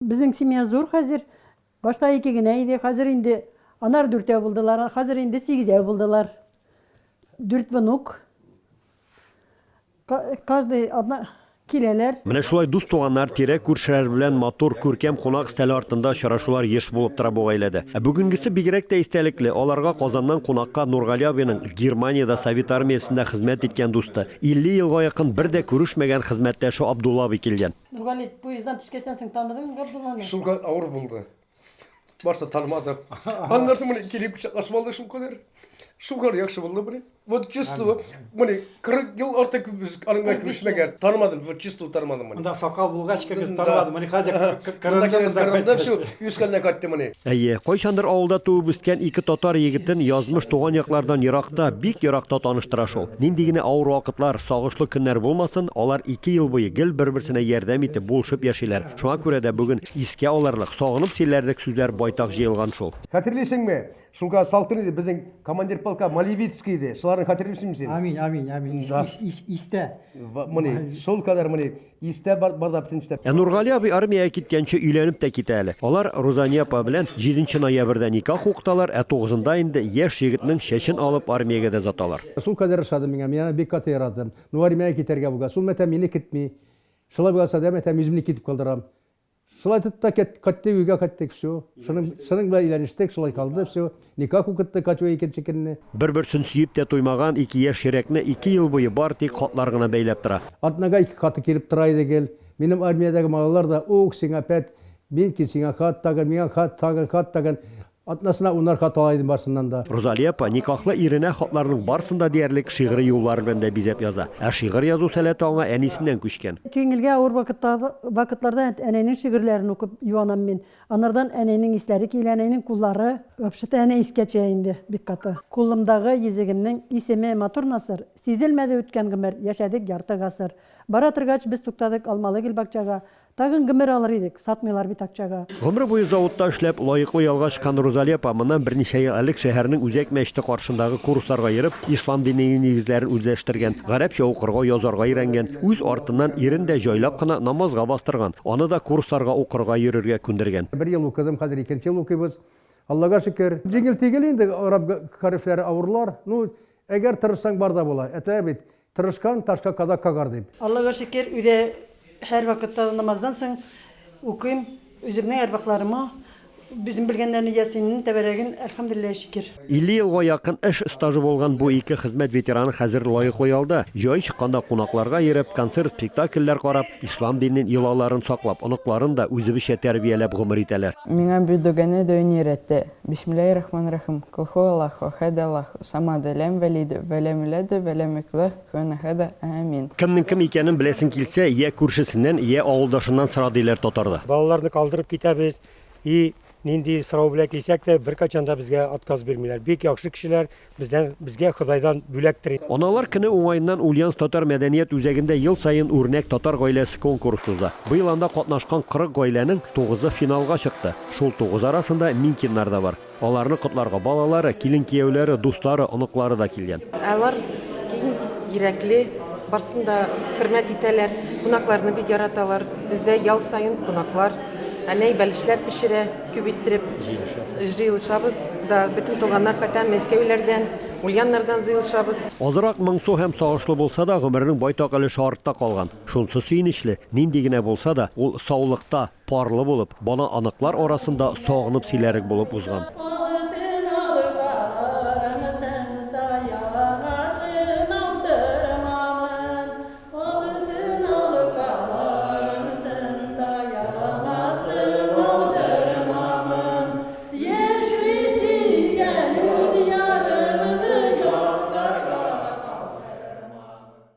Bizning семья зур хәзер. Башта 2 генә иде, хәзер инде анар 4 булдылар, хәзер инде 8 булдылар. 4 внук. Каждый одна киләләр. Менә шулай дус туганнар, тирә күршеләр белән матур күркәм кунак стәле артында очрашулар еш булып тора бу гаиләдә. Бүгенгесе бигрәк тә истәлекле. Аларга Казаннан кунакка Нургали абыйның Германиядә Совет армиясендә хезмәт иткән дусты, 50 елга якын бер дә күрешмәгән хезмәттәше Абдулла абый килгән. Нургали, поезддан төшкәсен соң таныдыңмы Абдулланы? Шулга авыр булды. Башта танымадым. Аннан менә килеп кычаклашып алды шул кадәр. Шулга яхшы булды менә. Вот чувство, менә 40 ел артык без аныңга күрешмәгән. Танымадым, вот чувство танымадым менә. Анда сакал булгач кебек танымадым. Менә хәзер Кырында все үскәнне кайтты менә. Әйе, кайчандыр авылда туып үскән ике татар егетен язмыш туган яклардан еракта, бик еракта таныштыра шул. Нинди генә авыр вакытлар, сагышлы көннәр булмасын, алар 2 ел буе гел бер-берсенә ярдәм итеп булышып яшиләр. Шуңа күрә дә бүген искә алырлык, сагынып сөйләрлек сүзләр байтак җыелган шул. Хәтерлисеңме? Шулга салкын иде безнең командир полка Малевицкий иде. Шуларны хәтерлисеңме син? Амин. Истә. Менә шул кадәр менә истә барда битенчә. Нургали абый армияга киткәнче өйләнеп тә китә әле. Алар Розания апа белән 7 ноябрьдә никах укыталар, 9-нда инде яшь егетнең чәчен алып армиягә дә заталар. Шул кадәр ошады миңа, мен бик каты яратам. Ну армияга китәргә булга. Шул мәтә мине китми. Шулай булса да мәтә үземне китеп калдырам. Шулай тутта катты үйгә каттык все. Шуның белән өйләнештек, шулай калды все. Никах укытты катве икенче көнне. Бер-берсен сөеп тә туймаган 2 яшь йөрәкне 2 ел буе бар тик хатлар гына бәйләп тора. Атнага 2 хаты килеп тора иде гел. Минем армиядәге маллар да ук сиңа пәт, мин ки сиңа хат тагын, миңа хат тагын. Атнасына унар хат алайдым барсыннан да. Розалия апа никахлы иренә хатларның барсында диярлек шигъри юллар белән дә бизәп яза. Шигырь язу сәләте аңа әнисеннән күчкән. Көңелгә авыр вакытларда әнәнең шигырьләрен укып юанам мин. Анардан әнәнең исләре килә, әнәнең куллары, вообще-то әнә искәчә инде бик каты. Кулымдагы йөзегемнең исеме Матур Насыр. Сизелмәде үткән гомер, яшәдек ярты гасыр. Бара торгач без туктадык Алмалы гел бакчага. Тагын гомер алыр идек, сатмыйлар бит акчага. Гомер буе заводта эшләп, лаеклы ялга чыккан Розалия апа моннан берничә ел элек шәһәрнең үзәк мәчете каршындагы курсларга йөреп, ислам диненең нигезләрен үзләштергән, гарәпчә укырга, язарга өйрәнгән, үз артыннан ирен дә җайлап кына намазга бастырган. Аны да курсларга укырга йөрергә күндергән. 1 ел укыдым, хәзер 2 ел укыйбыз. Аллага шөкер. Җиңел тигел инде араб хәрефләре авырлар. Ну, әгәр тырышсаң бар да була. Әтә бит тырышкан ташка кадак кагар дип. Аллага шөкер, үдә һәр вакытта намаздан соң укыйм, үземнең әрвахларыма, bizim белгәннәрне ясинның тәбәрәген әлхәмдүлилләһ шөкер. 50 елга якын эш стажы булган бу ике хезмәт ветераны хәзер лаеклы ялда. Җай чыкканда кунакларга йөреп, концерт, спектакльләр карап, ислам динен йолаларын саклап, оныкларын да үзебезчә тәрбияләп гомер итәләр. Миңа бүдөгәне дөйнирәтте. Бисмиллаһир-рахманир-рахим. Кулху Аллаһу, хәдаллаһу, самады ләм вәлиде, вәләмләде, вәләмикләх, күнәһәдә, амин. Кемнең кем икәнен беләсен килсә, я күршесеннән, я авылдашыннан сора диләр татарда. Балаларны калдырып китәбез. Нинди сорау белән килсәк тә беркайчан да безгә отказ бирмиләр. Бик яхшы кешеләр, безгә Худайдан бүләктер. Аналар көне уңайыннан Ульяновск татар мәдәният үзәгендә ел сайын үрнәк татар гаиләсе конкурсы уза. Быел анда катнашкан 40 гаиләнең 9-ы финалга чыкты. Шул 9 арасында минкиннар да бар. Аларны котларга балалары, килен кияүләре, дуслары, оныклары да килгән. Алар киң йөрәкле, барсында хөрмәт итәләр, кунакларны бик яраталар. Бездә ял сайын кунаклар әнәй бәлешләр пешерә, күп иттереп җыелышабыз да, бөтен туганнар кайтан Мәскәүләрдән, Ульяновнардан җыелышабыз. Азрак моңсу һәм сагышлы булса да, гомернең байтак өлеше артта калган. Шунсы сөйнечле, нинди генә булса да, ул саулыкта, парлы булып, бана аныклар арасында сагынып сөйләрек булып узган.